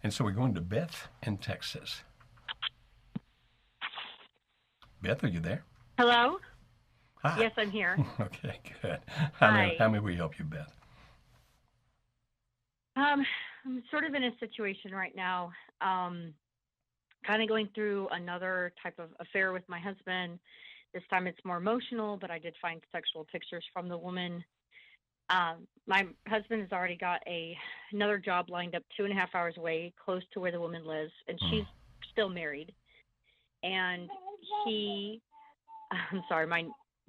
And so we're going to Beth in Texas. Beth, are you there? Hello? Hi. Yes, I'm here. Okay, good. Hi. How may we help you, Beth? I'm sort of in a situation right now, kind of going through another type of affair with my husband. This time it's more emotional, but I did find sexual pictures from the woman. My husband has already got another job lined up 2.5 hours away, close to where the woman lives, and she's still married. And he, I'm sorry, my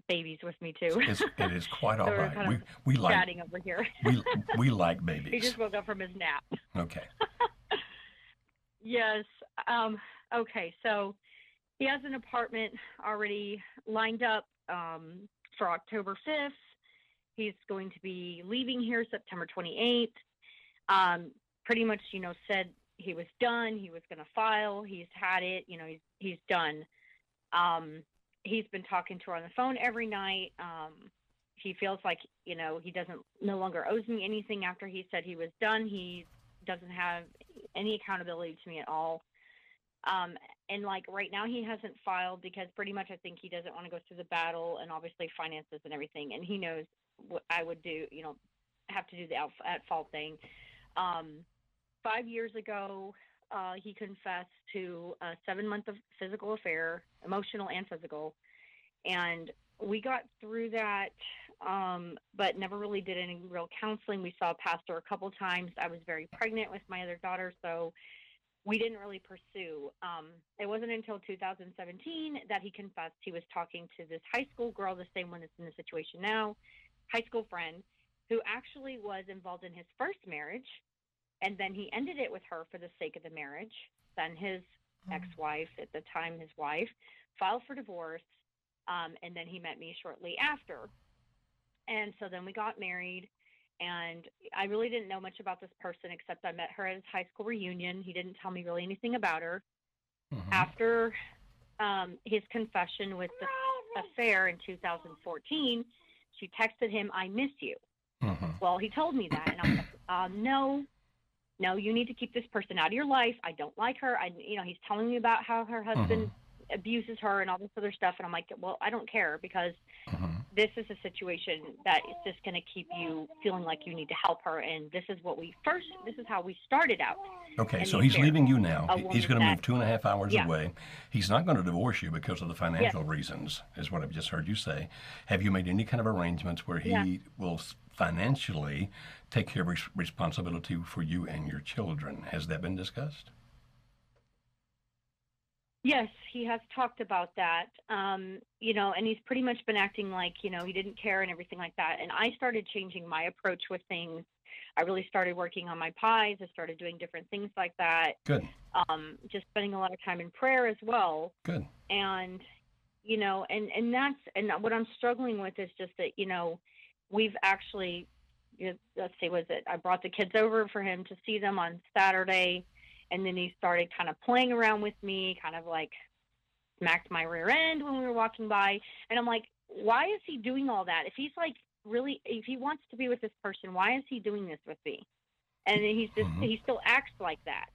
baby's with me too. It is quite all So we're right. kind of We like chatting over here. we like He babies. just woke up from his nap. Okay. Yes. Okay. So he has an apartment already lined up for October 5th. He's going to be leaving here September 28th. Pretty much, said he was done. He was going to file. He's had it. He's done. He's been talking to her on the phone every night. He feels like, he no longer owes me anything after he said he was done. He doesn't have any accountability to me at all. And like right now he hasn't filed because pretty much I think he doesn't want to go through the battle and obviously finances and everything. And he knows what I would do, have to do the at fault thing. 5 years ago, he confessed to a 7-month of physical affair, emotional and physical. And we got through that, but never really did any real counseling. We saw a pastor a couple times. I was very pregnant with my other daughter, so we didn't really pursue. It wasn't until 2017 that he confessed he was talking to this high school girl, the same one that's in the situation now, high school friend, who actually was involved in his first marriage, and then he ended it with her for the sake of the marriage. Then his ex-wife, at the time his wife, filed for divorce, and then he met me shortly after. And so then we got married. And I really didn't know much about this person except I met her at his high school reunion. He didn't tell me really anything about her. After his confession with the affair in 2014, she texted him, "I miss you." Well, he told me that, and I was like, no, you need to keep this person out of your life. I don't like her. He's telling me about how her husband abuses her and all this other stuff, and I'm like, well, I don't care because this is a situation that is just going to keep you feeling like you need to help her, and this is how we started out. Okay, so he's leaving you now. He's going to move 2.5 hours Yeah. away. He's not going to divorce you because of the financial reasons, is what I've just heard you say. Have you made any kind of arrangements where he will financially take care of responsibility for you and your children? Has that been discussed? Yes, he has talked about that, and he's pretty much been acting like, he didn't care and everything like that. And I started changing my approach with things. I really started working on my pies. I started doing different things like that. Good. Just spending a lot of time in prayer as well. Good. And, and what I'm struggling with is just that, we've actually, let's see, I brought the kids over for him to see them on Saturday. And then he started kind of playing around with me, kind of like smacked my rear end when we were walking by. And I'm like, why is he doing all that? If he's like if he wants to be with this person, why is he doing this with me? And then he still acts like that.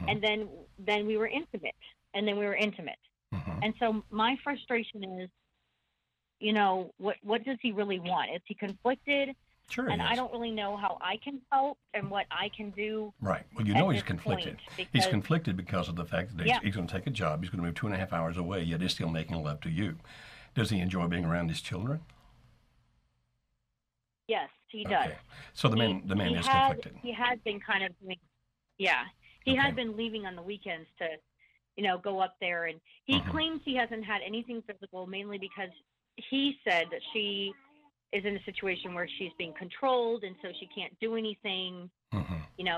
And then we were intimate. And so my frustration is, what does he really want? Is he conflicted? Sure. And I don't really know how I can help and what I can do. Right. Well, he's conflicted. He's conflicted because of the fact that he's going to take a job. He's going to move 2.5 hours away, yet he's still making love to you. Does he enjoy being around his children? Yes, he does. Okay. So the man is conflicted. He had been kind of doing, he had been leaving on the weekends to, go up there. And he claims he hasn't had anything physical, mainly because he said that she is in a situation where she's being controlled and so she can't do anything.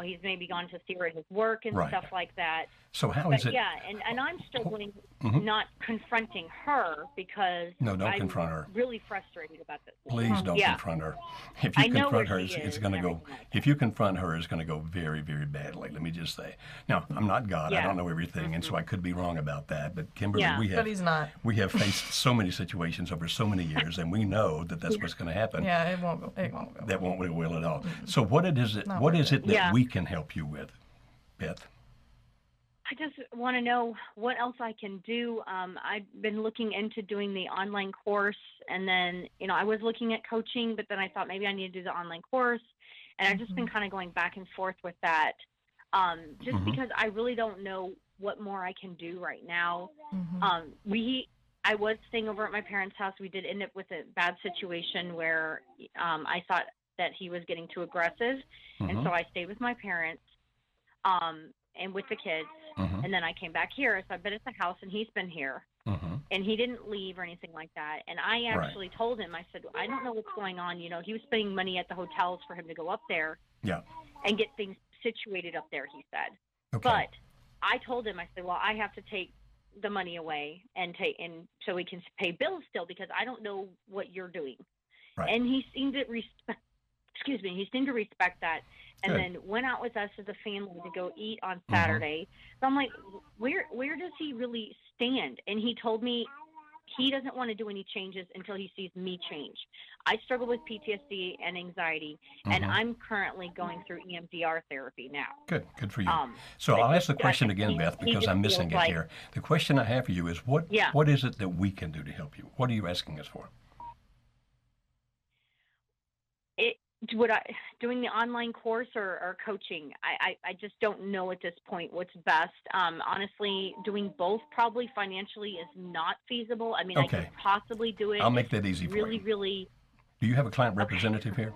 He's maybe gone to see her at his work and stuff like that. So how is it? Yeah, and I'm struggling not confronting her because don't confront her. Really frustrated about this. Please don't confront her. If you confront her, it's going to go. If you confront her, it's going to go very, very badly. Let me just say. Now, I'm not God. I don't know everything, and so I could be wrong about that. But Kimberly, but he's not. We have faced so many situations over so many years, and we know that that's what's going to happen. Yeah, it won't go. That won't go well at all. So what is it? What is it that we can help you with, Beth? just want to know what else I can do. I've been looking into doing the online course, and then, I was looking at coaching, but then I thought maybe I need to do the online course. And I've just been kind of going back and forth with that, just because I really don't know what more I can do right now. I was staying over at my parents' house. We did end up with a bad situation where I thought that he was getting too aggressive, and so I stayed with my parents. And with the kids, and then I came back here. So I've been at the house, and he's been here, and he didn't leave or anything like that. And I actually told him, I said, I don't know what's going on. He was spending money at the hotels for him to go up there and get things situated up there, he said. Okay. But I told him, I said, well, I have to take the money away and so we can pay bills still, because I don't know what you're doing. Right. And he seemed to respect that. And Good. then went out with us as a family to go eat on Saturday. So I'm like, where does he really stand? And he told me he doesn't want to do any changes until he sees me change. I struggle with PTSD and anxiety, and I'm currently going through EMDR therapy now. Good for you. So I'll ask the question again, Beth, because I'm missing it here. The question I have for you is, what is it that we can do to help you? What are you asking us for? Doing the online course or coaching? I just don't know at this point what's best. Honestly, doing both probably financially is not feasible. I mean, I could possibly do it. I'll make that easy for you. Really. Do you have a client representative here?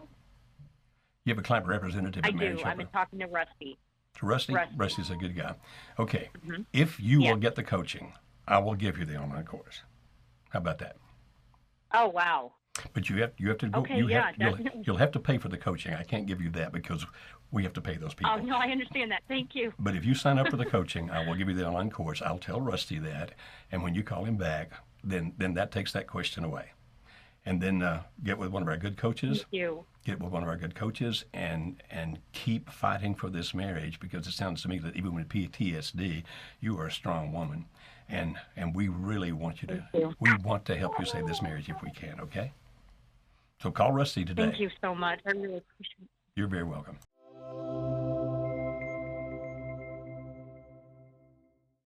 You have a client representative at Marriage Helper? I've been talking to Rusty. To Rusty? Rusty's a good guy. Okay. If you will get the coaching, I will give you the online course. How about that? Oh, wow. But you have to go. Okay, You'll have to pay for the coaching. I can't give you that because we have to pay those people. Oh, no, I understand that. Thank you. But if you sign up for the coaching, I will give you the online course. I'll tell Rusty that, and when you call him back, then that takes that question away. And then get with one of our good coaches. Thank you. Get with one of our good coaches and keep fighting for this marriage, because it sounds to me that even with PTSD, you are a strong woman, and we really want you to. We want to help you save this marriage if we can. Okay. So call Rusty today. Thank you so much. I really appreciate it. You're very welcome.